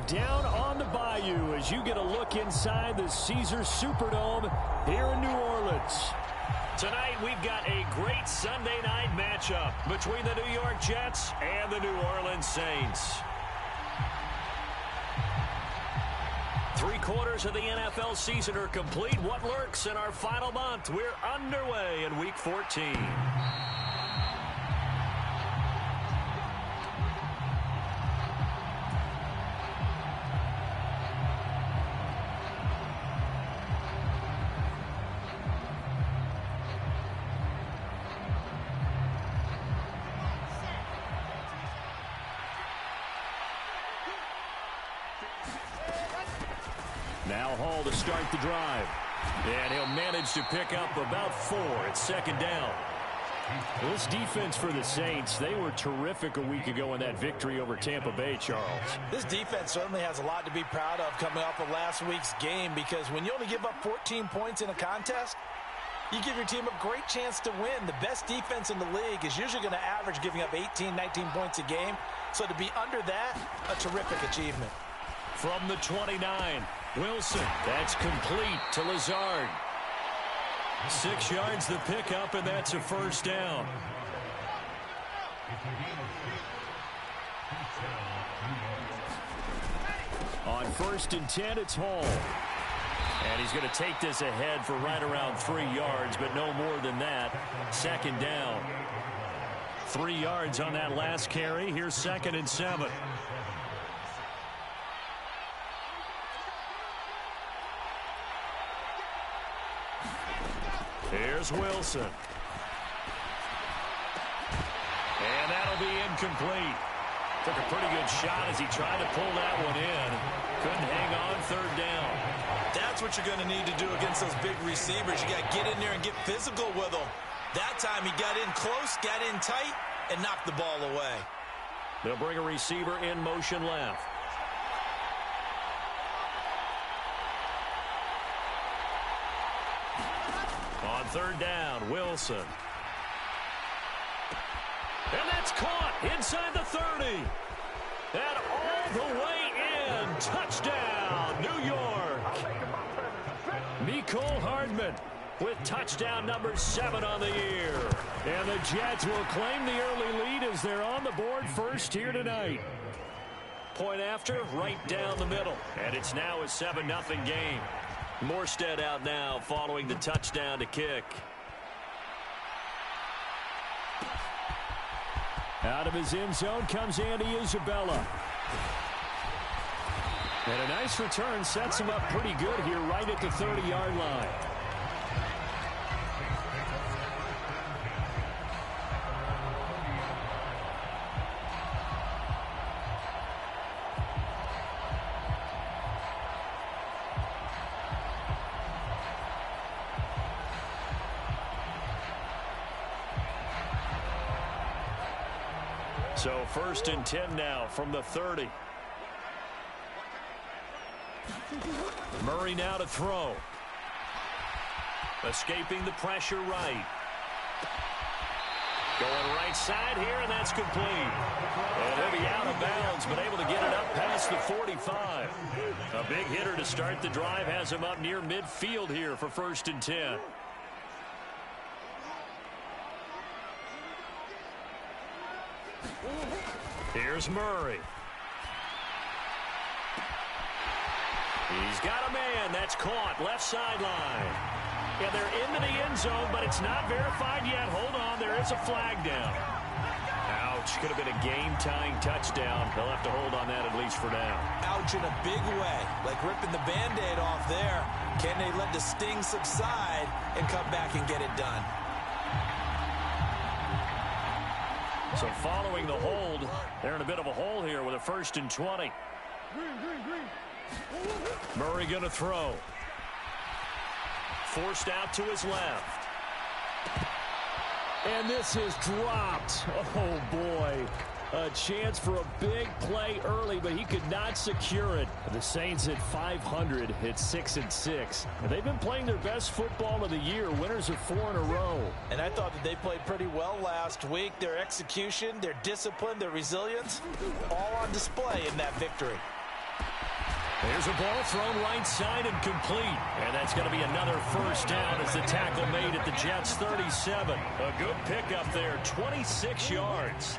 down on the Bayou as you get a look inside the Caesars Superdome here in New Orleans. Tonight, we've got a great Sunday night matchup between the New York Jets and the New Orleans Saints. 3/4 of the NFL season are complete. What lurks in our final month? We're underway in Week 14. Now Hall to start the drive. And he'll manage to pick up about 4 at second down. This defense for the Saints, they were terrific a week ago in that victory over Tampa Bay, Charles. This defense certainly has a lot to be proud of coming off of last week's game, because when you only give up 14 points in a contest, you give your team a great chance to win. The best defense in the league is usually going to average giving up 18, 19 points a game. So to be under that, a terrific achievement. From the 29, Wilson. That's complete to Lazard. 6 yards the pickup, and that's a first down. On 1st and 10, it's Hall. And he's going to take this ahead for right around 3 yards, but no more than that. Second down. 3 yards on that last carry. Here's 2nd and 7. Here's Wilson. And that'll be incomplete. Took a pretty good shot as he tried to pull that one in. Couldn't hang on 3rd down. That's what you're going to need to do against those big receivers. You got to get in there and get physical with them. That time he got in close, got in tight, and knocked the ball away. They'll bring a receiver in motion left. On 3rd down, Wilson. And that's caught inside the 30. And all the way in. Touchdown, New York. Mecole Hardman with touchdown number 7 on the year. And the Jets will claim the early lead as they're on the board first here tonight. Point after, right down the middle. And it's now a 7-0 game. Morstead out now following the touchdown to kick. Out of his end zone comes Andy Isabella. And a nice return sets him up pretty good here right at the 30-yard line. So 1st and 10 now from the 30. Murray now to throw. Escaping the pressure right. Going right side here, and that's complete. And he'll be out of bounds, but able to get it up past the 45. A big hitter to start the drive has him up near midfield here for 1st and 10. Here's Murray. He's got a man. That's caught. Left sideline. Yeah, they're into the end zone, but it's not verified yet. Hold on. There is a flag down. Ouch. Could have been a game-tying touchdown. They'll have to hold on that at least for now. Ouch in a big way. Like ripping the Band-Aid off there. Can they let the sting subside and come back and get it done? So following the hold, they're in a bit of a hole here with a 1st and 20. Murray going to throw. Forced out to his left. And this is dropped. Oh, boy. A chance for a big play early, but he could not secure it. The Saints at 500 hit 6-6. They've been playing their best football of the year. Winners of 4 in a row. And I thought that they played pretty well last week. Their execution, their discipline, their resilience, all on display in that victory. There's a ball thrown right side and complete. And that's going to be another first down as the tackle made at the Jets' 37. A good pickup there, 26 yards.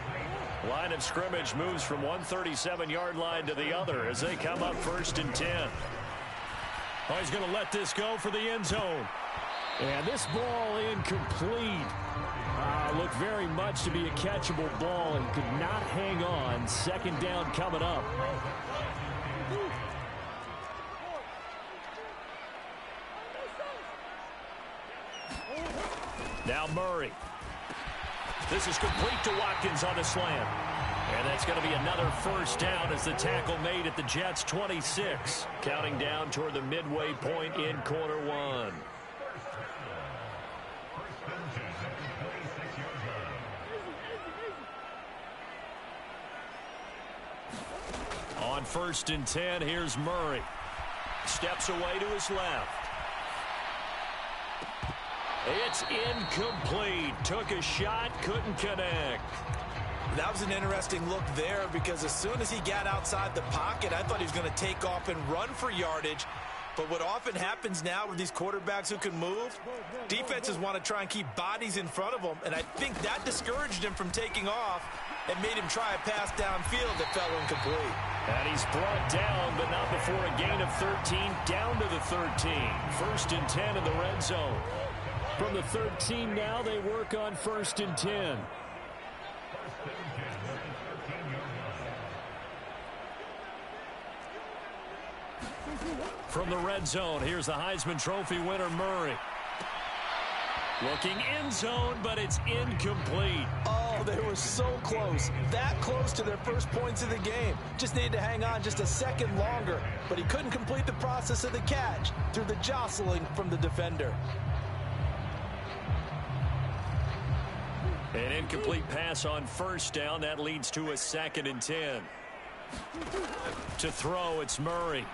Line of scrimmage moves from one 37-yard line to the other as they come up 1st and 10. Oh, he's going to let this go for the end zone. And this ball incomplete. Looked very much to be a catchable ball and could not hang on. 2nd down coming up. Now Murray. This is complete to Watkins on the slant. And that's going to be another first down as the tackle made at the Jets' 26. Counting down toward the midway point in quarter one. On 1st and 10, here's Murray. Steps away to his left. It's incomplete. Took a shot, couldn't connect. That was an interesting look there because as soon as he got outside the pocket, I thought he was going to take off and run for yardage. But what often happens now with these quarterbacks who can move, defenses want to try and keep bodies in front of them, and I think that discouraged him from taking off and made him try a pass downfield that fell incomplete. And he's brought down, but not before a gain of 13, down to the 13. 1st and 10 in the red zone. From the 13 now, they work on 1st and 10. From the red zone, here's the Heisman Trophy winner, Murray. Looking end zone, but it's incomplete. Oh, they were so close. That close to their first points of the game. Just needed to hang on just a second longer. But he couldn't complete the process of the catch through the jostling from the defender. An incomplete pass on 1st down. That leads to a 2nd and 10. To throw, it's Murray.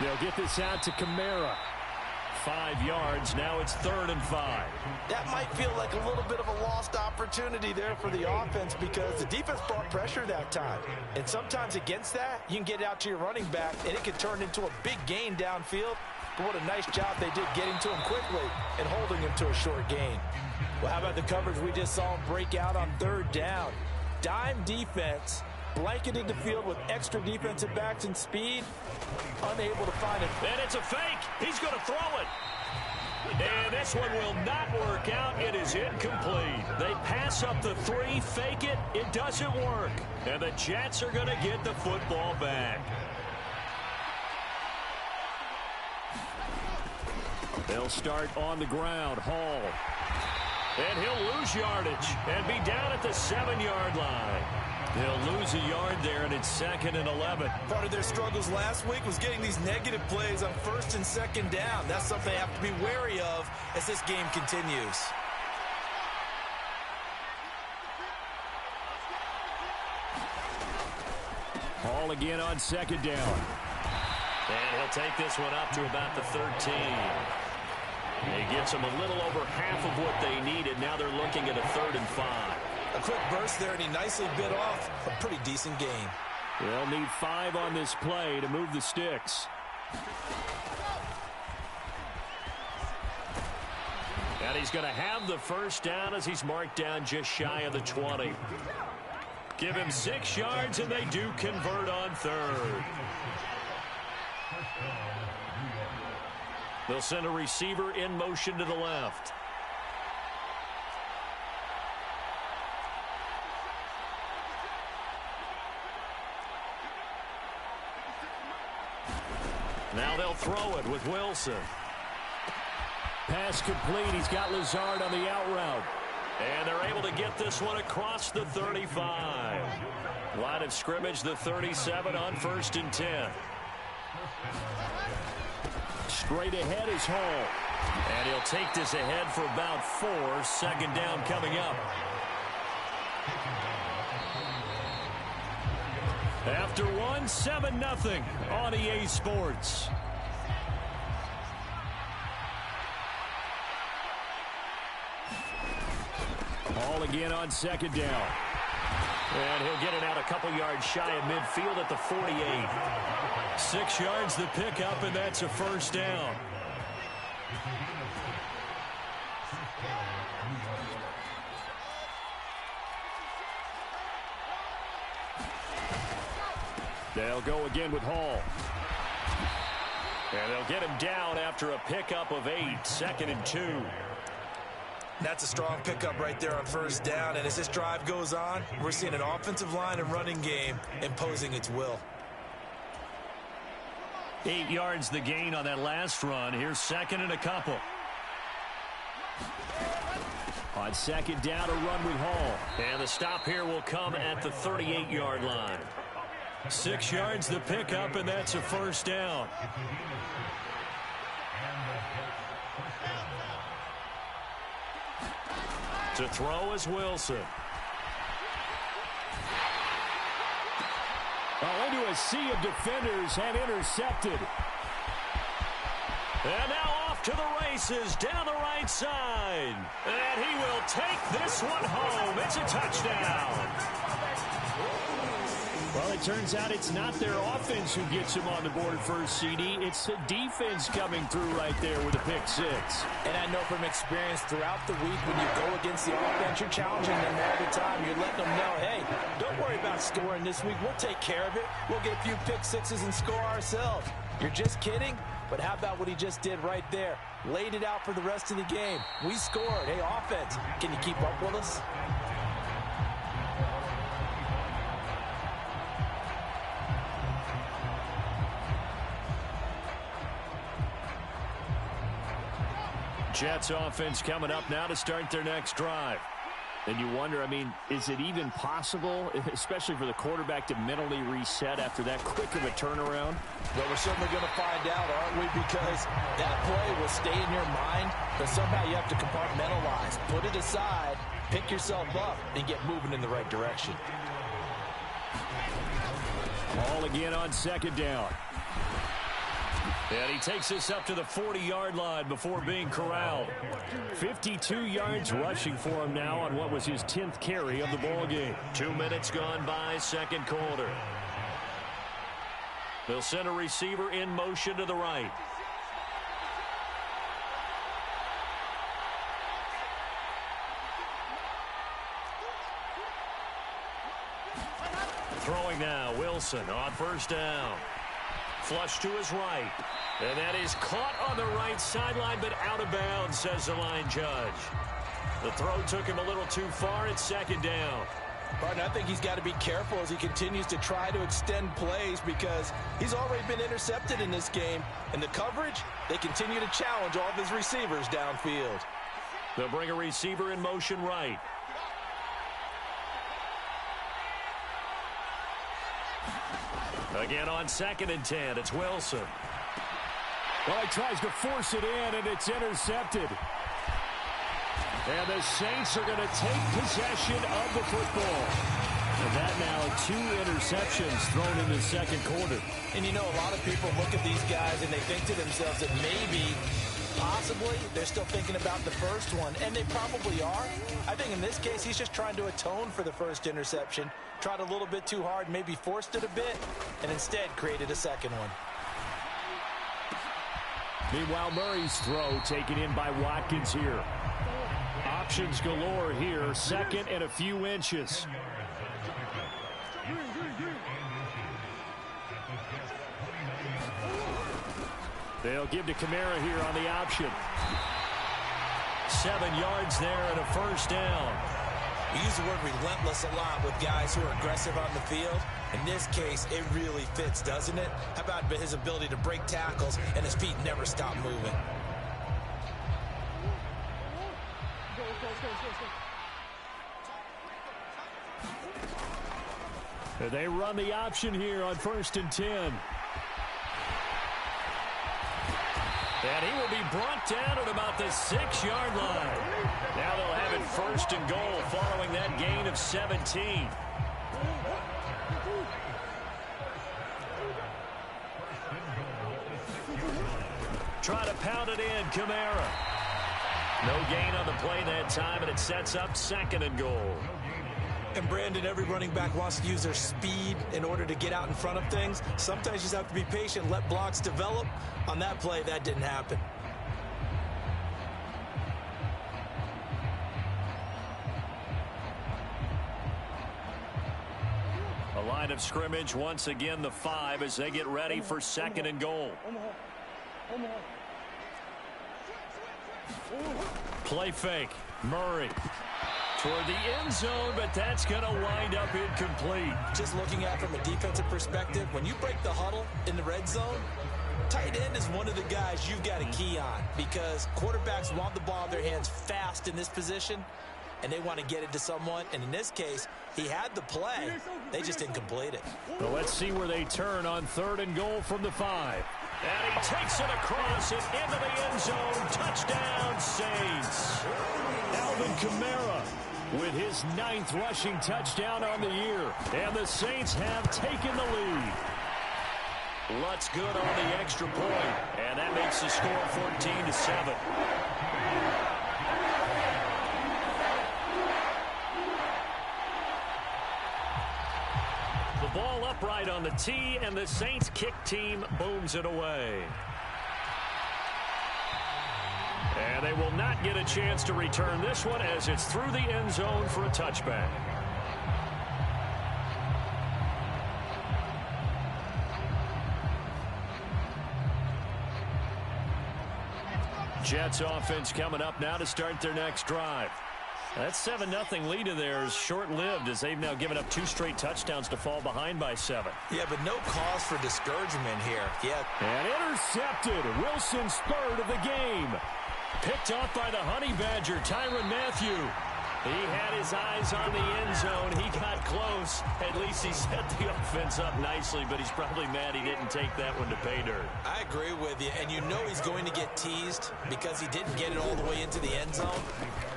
They'll get this out to Kamara. 5 yards. Now it's 3rd and 5. That might feel like a little bit of a lost opportunity there for the offense because the defense brought pressure that time. And sometimes against that, you can get out to your running back, and it can turn into a big gain downfield. But what a nice job they did getting to him quickly and holding him to a short gain. Well, how about the coverage we just saw him break out on 3rd down? Dime defense, blanketed the field with extra defensive backs and speed, unable to find it. And it's a fake. He's going to throw it. And this one will not work out. It is incomplete. They pass up the 3, fake it. It doesn't work. And the Jets are going to get the football back. They'll start on the ground. Hall. And he'll lose yardage and be down at the 7-yard line. They'll lose a yard there, and it's 2nd and 11. Part of their struggles last week was getting these negative plays on 1st and 2nd down. That's something they have to be wary of as this game continues. Hall again on 2nd down. And he'll take this one up to about the 13. He gets them a little over half of what they needed. Now they're looking at a 3rd and 5. A quick burst there, and he nicely bit off a pretty decent gain. They'll need 5 on this play to move the sticks. And he's going to have the first down as he's marked down just shy of the 20. Give him 6 yards, and they do convert on 3rd. They'll send a receiver in motion to the left. Now they'll throw it with Wilson. Pass complete. He's got Lazard on the out route. And they're able to get this one across the 35. Line of scrimmage, the 37 on 1st and 10. Straight ahead is Hall. And he'll take this ahead for about 4. 2nd down coming up. After 1, 7-0 on EA Sports. Hall again on 2nd down. And he'll get it out a couple yards shy of midfield at the 48. 6 yards the pickup, and that's a first down. They'll go again with Hall. And they'll get him down after a pickup of 8, 2nd and 2. That's a strong pickup right there on first down. And as this drive goes on, we're seeing an offensive line and running game imposing its will. 8 yards the gain on that last run. Here's 2nd and a couple. On 2nd down, a run with Hall. And the stop here will come at the 38-yard line. 6 yards the pickup, and that's a first down. To throw is Wilson. Into a sea of defenders and intercepted. And now off to the races down the right side. And he will take this one home. It's a touchdown. Well, it turns out it's not their offense who gets him on the board first, CD. It's the defense coming through right there with a pick 6. And I know from experience throughout the week when you go against the offense, you're challenging them all the time. You're letting them know, hey, don't worry about scoring this week. We'll take care of it. We'll get a few pick 6s and score ourselves. You're just kidding? But how about what he just did right there? Laid it out for the rest of the game. We scored. Hey, offense, can you keep up with us? Jets offense coming up now to start their next drive. And you wonder, I mean, is it even possible, especially for the quarterback, to mentally reset after that quick of a turnaround? Well, we're certainly going to find out, aren't we? Because that play will stay in your mind, but somehow you have to compartmentalize. Put it aside, pick yourself up, and get moving in the right direction. Ball again on 2nd down. And he takes this up to the 40-yard line before being corralled. 52 yards rushing for him now on what was his 10th carry of the ball game. 2 minutes gone by, 2nd quarter. They'll send a receiver in motion to the right. Throwing now, Wilson on first down. Flush to his right. And that is caught on the right sideline, but out of bounds, says the line judge. The throw took him a little too far. It's 2nd down. Partner, I think he's got to be careful as he continues to try to extend plays because he's already been intercepted in this game. And the coverage, they continue to challenge all of his receivers downfield. They'll bring a receiver in motion right. Again on 2nd and 10, it's Wilson. Well, he tries to force it in, and it's intercepted. And the Saints are going to take possession of the football. And that now 2 interceptions thrown in the 2nd quarter. And you know, a lot of people look at these guys and they think to themselves that maybe, possibly, they're still thinking about the first one. And they probably are. I think in this case, he's just trying to atone for the first interception. Tried a little bit too hard, maybe forced it a bit, and instead created a second one. Meanwhile, Murray's throw taken in by Watkins here. Options galore here, 2nd and a few inches. They'll give to Kamara here on the option. 7 yards there and a first down. We use the word relentless a lot with guys who are aggressive on the field. In this case, it really fits, doesn't it? How about his ability to break tackles and his feet never stop moving? They run the option here on 1st and 10. And he will be brought down at about the 6-yard line. Now they'll have it 1st and goal following that gain of 17. Try to pound it in, Kamara. No gain on the play that time, and it sets up 2nd and goal. And Brandon, every running back wants to use their speed in order to get out in front of things. Sometimes you just have to be patient, let blocks develop. On that play, that didn't happen. A line of scrimmage, once again the 5 as they get ready for 2nd and goal. Play fake. Murray toward the end zone, but that's going to wind up incomplete. Just looking at it from a defensive perspective, when you break the huddle in the red zone, tight end is one of the guys you've got to key on because quarterbacks want the ball in their hands fast in this position, and they want to get it to someone. And in this case, he had the play. They just didn't complete it. Well, let's see where they turn on 3rd and goal from the 5. And he takes it across and into the end zone. Touchdown, Saints. Alvin Kamara with his 9th rushing touchdown on the year. And the Saints have taken the lead. Lutz good on the extra point. And that makes the score 14-7. The ball upright on the tee, and the Saints kick team booms it away. And they will not get a chance to return this one as it's through the end zone for a touchback. Jets offense coming up now to start their next drive. That 7-0 lead of theirs short-lived as they've now given up 2 straight touchdowns to fall behind by 7. Yeah, but no cause for discouragement here. Yeah. And intercepted. Wilson's 3rd of the game. Picked off by the Honey Badger, Tyrann Mathieu. He had his eyes on the end zone. He got close. At least he set the offense up nicely, but he's probably mad he didn't take that one to pay dirt. I agree with you, and you know he's going to get teased because he didn't get it all the way into the end zone.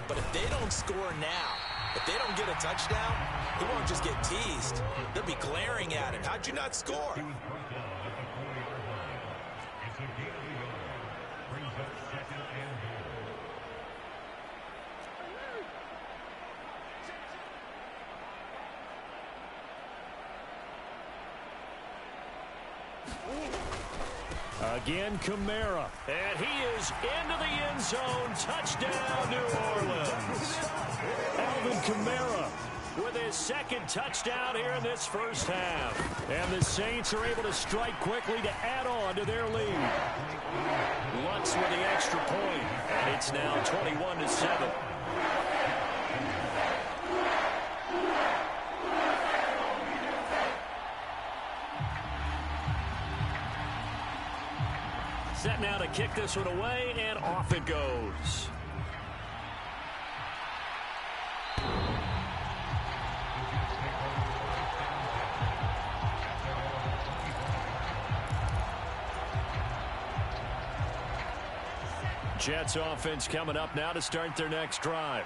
But if they don't score now, if they don't get a touchdown, he won't just get teased. They'll be glaring at him. How'd you not score? Again, Kamara. And he is into the end zone. Touchdown, New Orleans. Alvin Kamara with his 2nd touchdown here in this first half. And the Saints are able to strike quickly to add on to their lead. Lutz with the extra point. And it's now 21-7. Set now to kick this one away, and off it goes. Jets offense coming up now to start their next drive.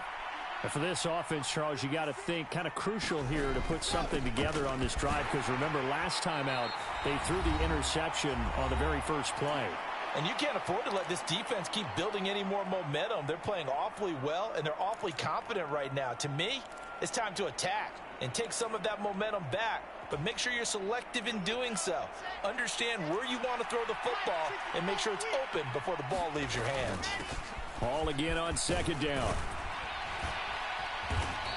And for this offense, Charles, you got to think kind of crucial here to put something together on this drive because remember last time out they threw the interception on the very first play. And you can't afford to let this defense keep building any more momentum. They're playing awfully well, and they're awfully confident right now. To me, it's time to attack and take some of that momentum back. But make sure you're selective in doing so. Understand where you want to throw the football and make sure it's open before the ball leaves your hands. Ball again on 2nd down.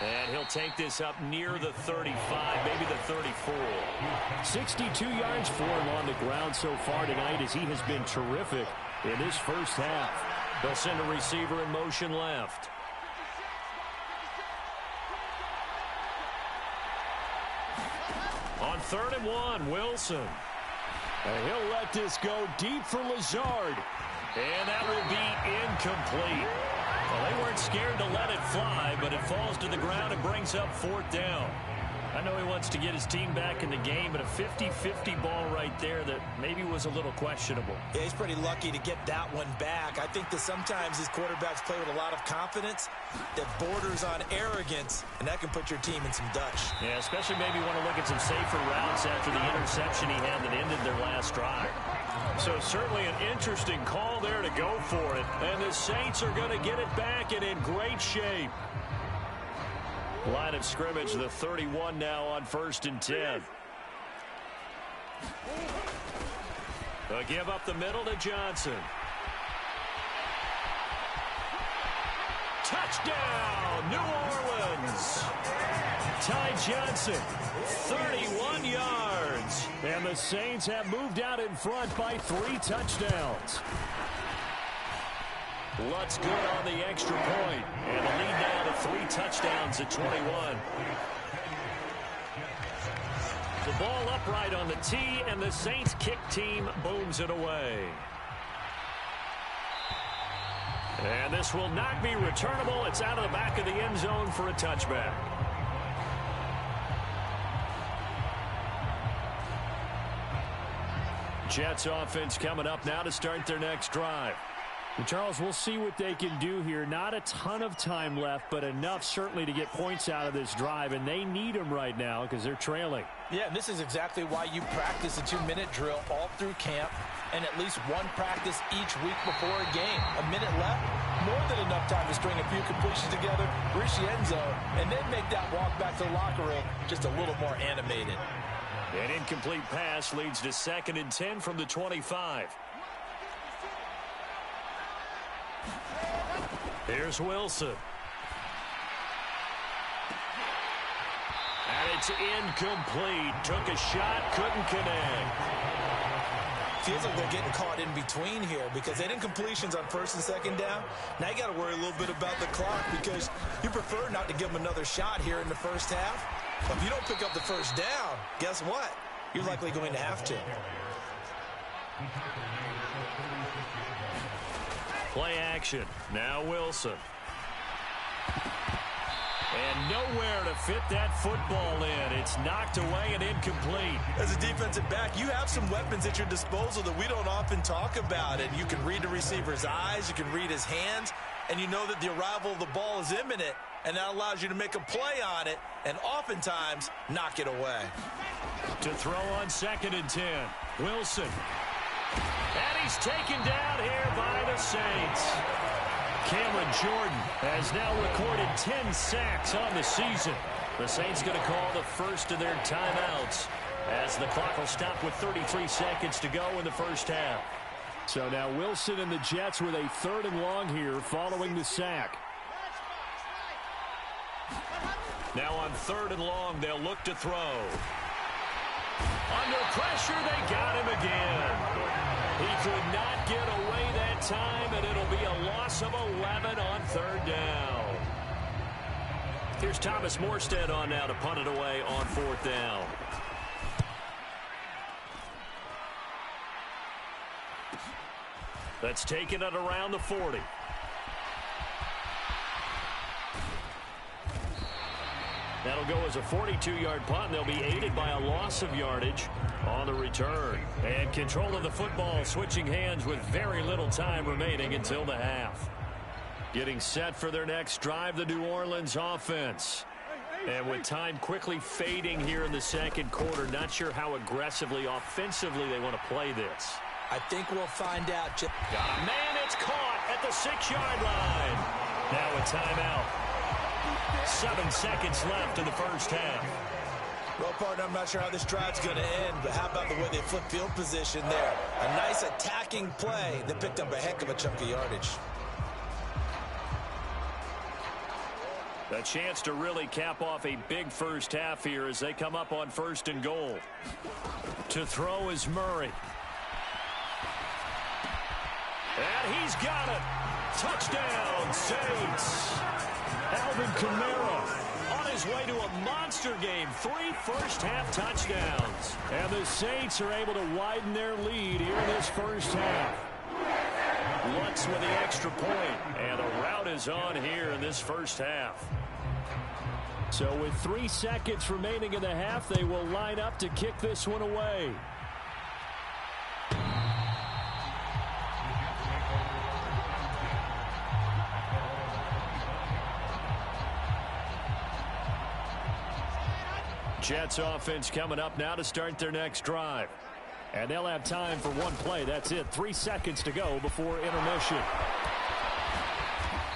And he'll take this up near the 35, maybe the 34. 62 yards for him on the ground so far tonight as he has been terrific in this first half. They'll send a receiver in motion left. On 3rd and 1, Wilson. And he'll let this go deep for Lazard. And that will be incomplete. Well, they weren't scared to let it fly, but it falls to the ground and brings up 4th down. I know he wants to get his team back in the game, but a 50-50 ball right there that maybe was a little questionable. Yeah, he's pretty lucky to get that one back. I think that sometimes these quarterbacks play with a lot of confidence that borders on arrogance, and that can put your team in some Dutch. Yeah, especially maybe want to look at some safer routes after the interception he had that ended their last drive. So certainly an interesting call there to go for it. And the Saints are going to get it back and in great shape. Line of scrimmage, the 31 now on 1st and 10. They'll give up the middle to Johnson. Touchdown, New Orleans. Ty Johnson, 31 yards. And the Saints have moved out in front by 3 touchdowns. Lutz good on the extra point. And the lead now to 3 touchdowns at 21. The ball upright on the tee, and the Saints kick team booms it away. And this will not be returnable. It's out of the back of the end zone for a touchback. Jets offense coming up now to start their next drive. And Charles, we'll see what they can do here. Not a ton of time left, but enough certainly to get points out of this drive, and they need them right now because they're trailing. Yeah, and this is exactly why you practice a 2-minute drill all through camp and at least one practice each week before a game. A minute left, more than enough time to string a few completions together, reach the end zone, and then make that walk back to the locker room just a little more animated. An incomplete pass leads to 2nd and 10 from the 25. Here's Wilson. And it's incomplete. Took a shot, couldn't connect. Feels like they're getting caught in between here because they didn't completions on 1st and 2nd down. Now you got to worry a little bit about the clock because you prefer not to give them another shot here in the first half. But if you don't pick up the first down, guess what? You're likely going to have to. Play action. Now Wilson. And nowhere to fit that football in. It's knocked away and incomplete. As a defensive back, you have some weapons at your disposal that we don't often talk about. And you can read the receiver's eyes, you can read his hands, and you know that the arrival of the ball is imminent, and that allows you to make a play on it and oftentimes knock it away. To throw on 2nd and 10. Wilson. And he's taken down here by the Saints. Cameron Jordan has now recorded 10 sacks on the season. The Saints going to call the first of their timeouts as the clock will stop with 33 seconds to go in the first half. So now Wilson and the Jets with a 3rd and long here following the sack. Now on 3rd and long, they'll look to throw. Under pressure, they got him again. He could not get away that time, and it'll be a loss of 11 on 3rd down. Here's Thomas Morstead on now to punt it away on 4th down. That's taken it around the 40. That'll go as a 42-yard punt, and they'll be aided by a loss of yardage on the return. And control of the football switching hands with very little time remaining until the half. Getting set for their next drive, the New Orleans offense. And with time quickly fading here in the 2nd quarter, not sure how aggressively, offensively they want to play this. I think we'll find out. Got a man, it's caught at the 6-yard line. Now a timeout. 7 seconds left in the first half. Well, partner, I'm not sure how this drive's going to end, but how about the way they flip field position there? A nice attacking play that picked up a heck of a chunk of yardage. A chance to really cap off a big first half here as they come up on 1st and goal. To throw is Murray. And he's got it. Touchdown, Saints. Alvin Kamara on his way to a monster game. 3 first-half touchdowns. And the Saints are able to widen their lead here in this first half. Lutz with the extra point. And the route is on here in this first half. So with 3 seconds remaining in the half, they will line up to kick this one away. Jets offense coming up now to start their next drive. And they'll have time for one play. That's it. 3 seconds to go before intermission.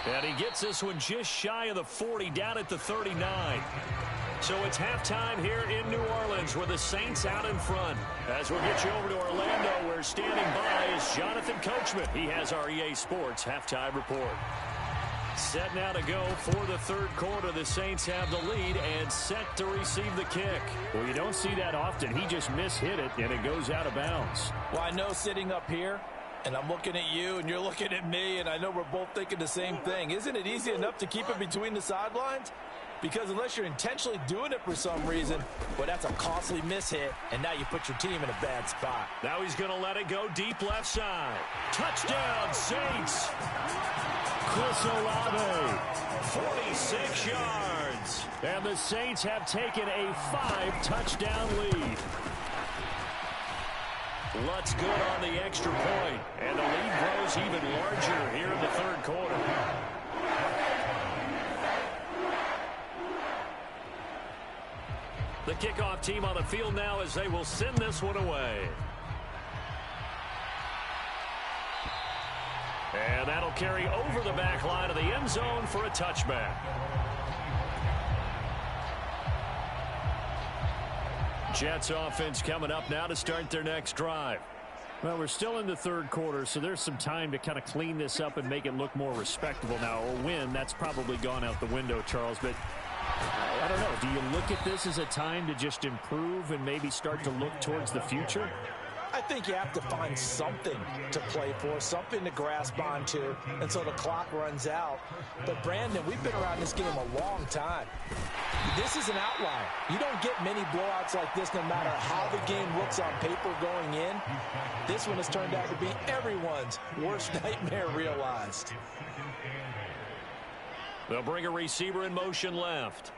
And he gets this one just shy of the 40, down at the 39. So it's halftime here in New Orleans with the Saints out in front. As we'll get you over to Orlando, where standing by is Jonathan Coachman. He has our EA Sports halftime report. Set now to go for the third quarter. The Saints have the lead and set to receive the kick. Well, you don't see that often. He just mishit it, and it goes out of bounds. Well, I know sitting up here, and I'm looking at you, and you're looking at me, and I know we're both thinking the same thing. Isn't it easy enough to keep it between the sidelines? Because unless you're intentionally doing it for some reason, well, that's a costly mishit, and now you put your team in a bad spot. Now he's going to let it go deep left side. Touchdown, Saints! Chris Olave, 46 yards. and the Saints have taken a 5-touchdown lead. Lutz good on the extra point, and the lead grows even larger here in the third quarter. The kickoff team on the field now as they will send this one away. And that'll carry over the back line of the end zone for a touchback. Jets offense coming up now to start their next drive. Well, we're still in the third quarter, so there's some time to kind of clean this up and make it look more respectable. Now, a win, that's probably gone out the window, Charles, but I don't know. Do you look at this as a time to just improve and maybe start to look towards the future? I think you have to find something to play for, something to grasp onto until the clock runs out. But, Brandon, we've been around this game a long time. This is an outlier. You don't get many blowouts like this no matter how the game looks on paper going in. This one has turned out to be everyone's worst nightmare realized. They'll bring a receiver in motion left.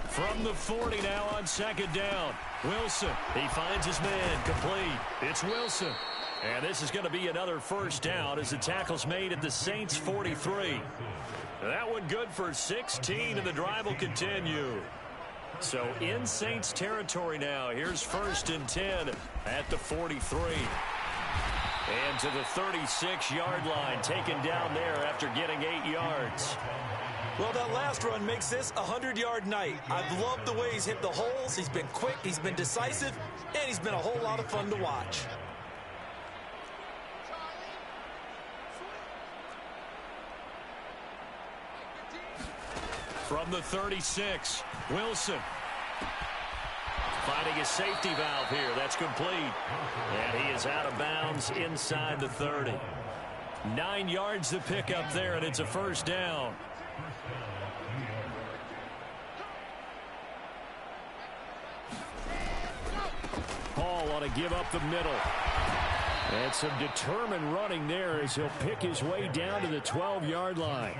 From the 40 now on second down. Wilson, he finds his man, complete. It's Wilson. And this is going to be another first down as the tackle's made at the Saints 43. That one good for 16, and the drive will continue. So in Saints territory now. Here's 1st and 10 at the 43. And to the 36-yard line, taken down there after getting 8 yards. Well, that last run makes this a 100-yard night. I've loved the way he's hit the holes. He's been quick, he's been decisive, and he's been a whole lot of fun to watch. From the 36, Wilson. Finding his safety valve here. That's complete. And he is out of bounds inside the 30. 9 yards to pick up there, and it's a first down. Paul ought to give up the middle. And some determined running there as he'll pick his way down to the 12-yard line.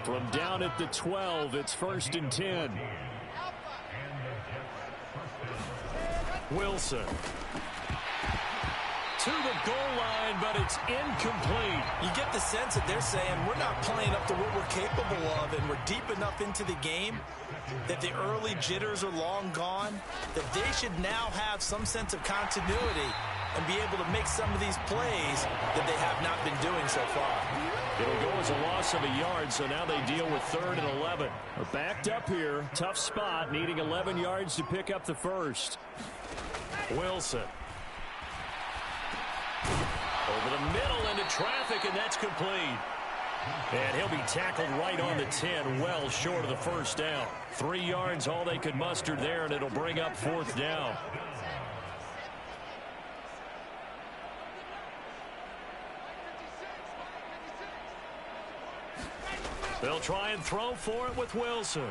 From down at the 12, it's 1st and 10. Wilson. To the goal line, but it's incomplete. You get the sense that they're saying we're not playing up to what we're capable of, and we're deep enough into the game that the early jitters are long gone, that they should now have some sense of continuity and be able to make some of these plays that they have not been doing so far. It'll go as a loss of a yard, so now they deal with 3rd and 11. We're backed up here. Tough spot, needing 11 yards to pick up the first. Wilson. Over the middle into traffic, and that's complete. And he'll be tackled right on the 10, well short of the first down. 3 yards, all they could muster there, and it'll bring up 4th down. They'll try and throw for it with Wilson.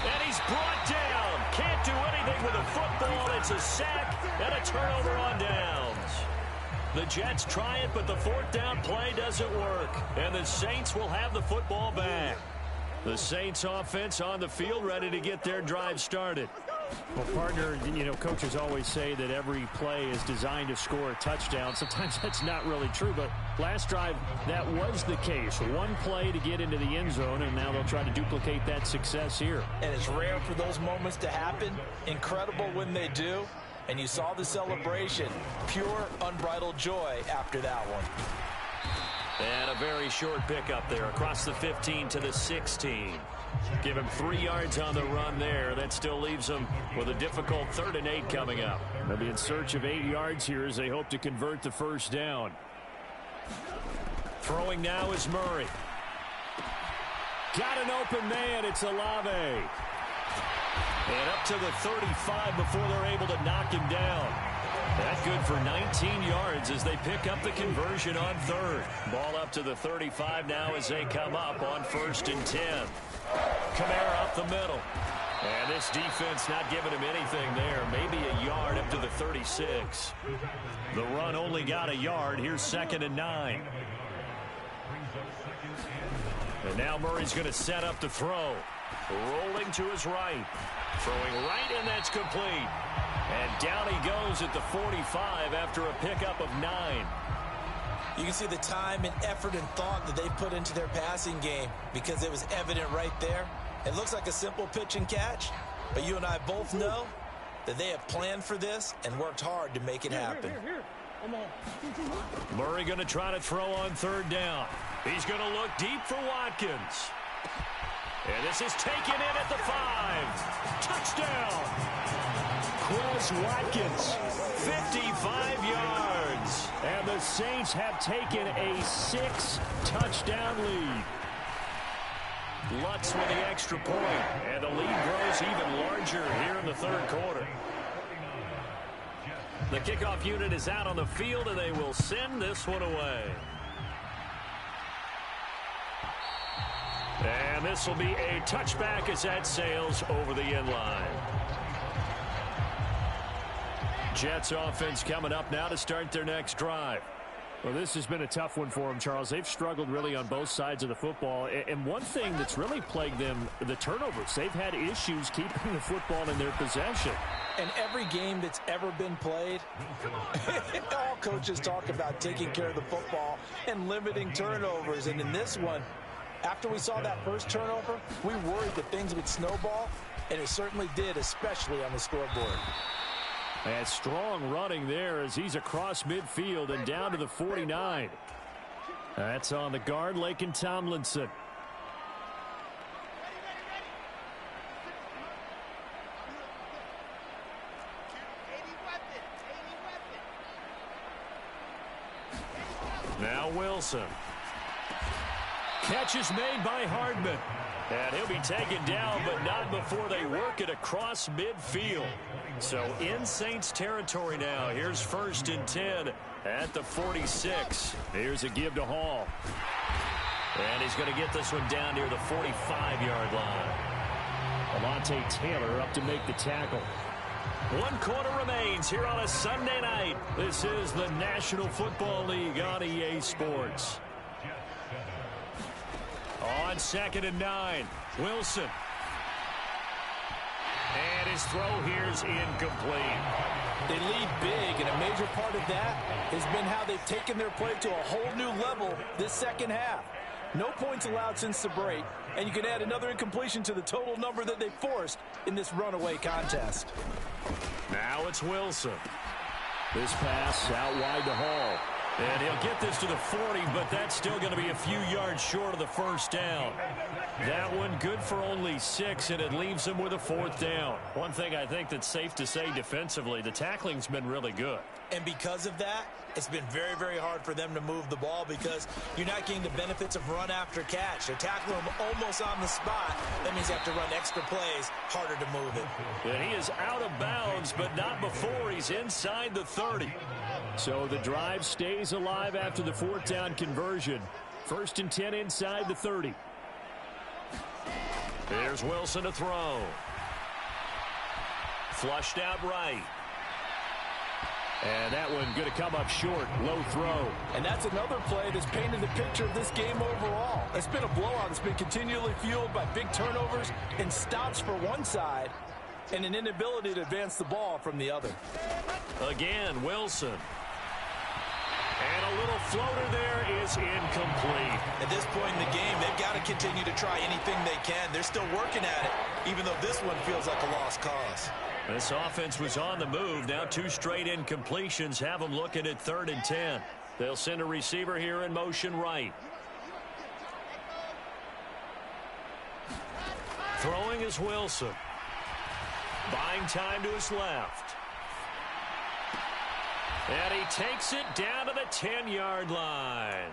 And he's brought down. Can't do anything with a football. It's a sack and a turnover on downs. The Jets try it, but the 4th down play doesn't work. And the Saints will have the football back. The Saints offense on the field ready to get their drive started. Well, partner, you know, coaches always say that every play is designed to score a touchdown. Sometimes that's not really true, but last drive, that was the case. One play to get into the end zone, and now they'll try to duplicate that success here. And it's rare for those moments to happen. Incredible when they do. And you saw the celebration. Pure, unbridled joy after that one. And a very short pickup there across the 15 to the 16. Give him 3 yards on the run there. That still leaves him with a difficult 3rd and 8 coming up. They'll be in search of 8 yards here as they hope to convert the first down. Throwing now is Murray. Got an open man. It's Olave. And up to the 35 before they're able to knock him down. That good for 19 yards as they pick up the conversion on 3rd. Ball up to the 35 now as they come up on 1st and 10. Kamara up the middle. And this defense not giving him anything there. Maybe a yard up to the 36. The run only got a yard. Here's 2nd and 9. And now Murray's going to set up to throw. Rolling to his right. Throwing right, and that's complete. And down he goes at the 45 after a pickup of 9. You can see the time and effort and thought that they put into their passing game because it was evident right there. It looks like a simple pitch and catch, but you and I both know that they have planned for this and worked hard to make it happen. Murray going to try to throw on 3rd down. He's going to look deep for Watkins. And this is taken in at the 5. Touchdown! Chris Watkins, 55 yards. And the Saints have taken a 6-touchdown lead. Lutz with the extra point, and the lead grows even larger here in the 3rd quarter. The kickoff unit is out on the field, and they will send this one away. And this will be a touchback as that sails over the end line. Jets offense coming up now to start their next drive. Well, this has been a tough one for them, Charles. They've struggled really on both sides of the football. And one thing that's really plagued them, the turnovers. They've had issues keeping the football in their possession. And every game that's ever been played, all coaches talk about taking care of the football and limiting turnovers. And in this one, after we saw that first turnover, we worried that things would snowball, and it certainly did, especially on the scoreboard. And strong running there as he's across midfield and down to the 49. That's on the guard, Laken Tomlinson. Now Wilson. Catch is made by Hardman. And he'll be taken down, but not before they work it across midfield. So in Saints territory now. Here's 1st and 10 at the 46. Here's a give to Hall. And he's going to get this one down near the 45-yard line. Alontae Taylor up to make the tackle. 1 quarter remains here on a Sunday night. This is the National Football League on EA Sports. On 2nd and 9, Wilson. And his throw here's incomplete. They lead big, and a major part of that has been how they've taken their play to a whole new level this second half. No points allowed since the break, and you can add another incompletion to the total number that they forced in this runaway contest. Now it's Wilson. This pass out wide to Hall. And he'll get this to the 40, but that's still going to be a few yards short of the first down. That one good for only 6, and it leaves him with a 4th down. One thing I think that's safe to say defensively, the tackling's been really good. And because of that, it's been very, very hard for them to move the ball because you're not getting the benefits of run after catch. They're tackling him almost on the spot. That means you have to run extra plays, harder to move it. And he is out of bounds, but not before he's inside the 30. So the drive stays alive after the 4th down conversion. 1st and 10 inside the 30. Here's Wilson to throw. Flushed out right. And that one going to come up short. Low throw. And that's another play that's painted the picture of this game overall. It's been a blowout. It's been continually fueled by big turnovers and stops for one side and an inability to advance the ball from the other. Again, Wilson. And a little floater there is incomplete. At this point in the game, they've got to continue to try anything they can. They're still working at it, even though this one feels like a lost cause. This offense was on the move. Now 2 straight incompletions have them looking at 3rd and 10. They'll send a receiver here in motion right. Throwing is Wilson. Buying time to his left. And he takes it down to the 10-yard line.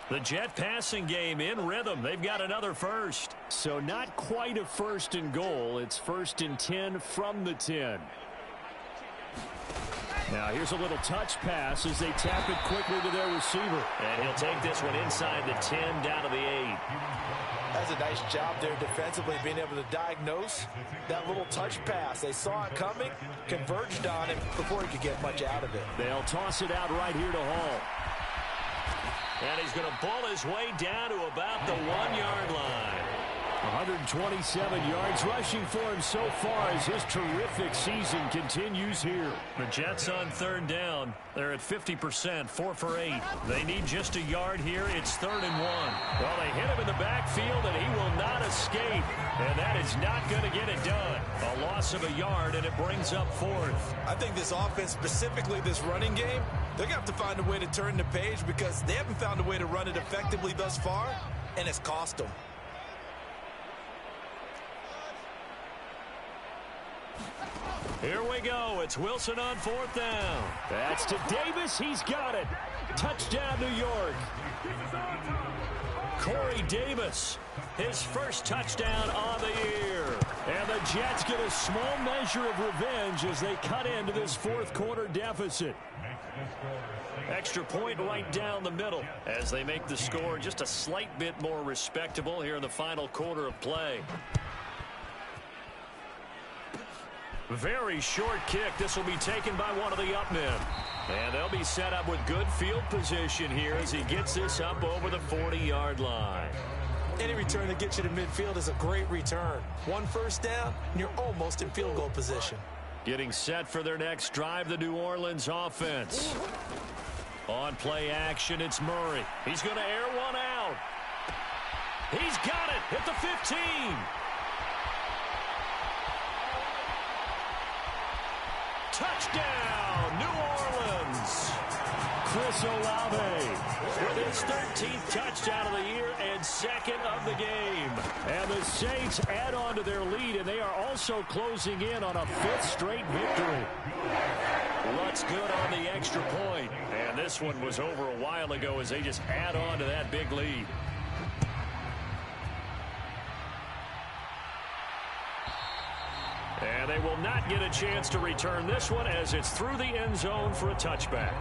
The Jet passing game in rhythm. They've got another first. So not quite a 1st and goal. It's 1st and 10 from the 10. Now here's a little touch pass as they tap it quickly to their receiver. And he'll take this one inside the 10 down to the 8. That's a nice job there defensively, being able to diagnose that little touch pass. They saw it coming, converged on him before he could get much out of it. They'll toss it out right here to Hall. And he's going to bull his way down to about the 1-yard line. 127 yards rushing for him so far as his terrific season continues here. The Jets on 3rd down. They're at 50%, 4 for 8. They need just a yard here. It's 3rd and 1. Well, they hit him in the backfield, and he will not escape. And that is not going to get it done. A loss of a yard, and it brings up 4th. I think this offense, specifically this running game, they're going to have to find a way to turn the page because they haven't found a way to run it effectively thus far, and it's cost them. Here we go. It's Wilson on 4th down. That's to Davis. He's got it. Touchdown, New York. Corey Davis, his first touchdown on the year. And the Jets get a small measure of revenge as they cut into this 4th quarter deficit. Extra point right down the middle as they make the score just a slight bit more respectable here in the final quarter of play. Very short kick. This will be taken by one of the up men. And they'll be set up with good field position here as he gets this up over the 40-yard line. Any return that gets you to midfield is a great return. 1 first down, and you're almost in field goal position. Getting set for their next drive, the New Orleans offense. On play action, it's Murray. He's going to air one out. He's got it at the 15. Touchdown, New Orleans. Chris Olave with his 13th touchdown of the year and 2nd of the game. And the Saints add on to their lead, and they are also closing in on a 5th straight victory. Looks good on the extra point. And this one was over a while ago as they just add on to that big lead. And they will not get a chance to return this one as it's through the end zone for a touchback.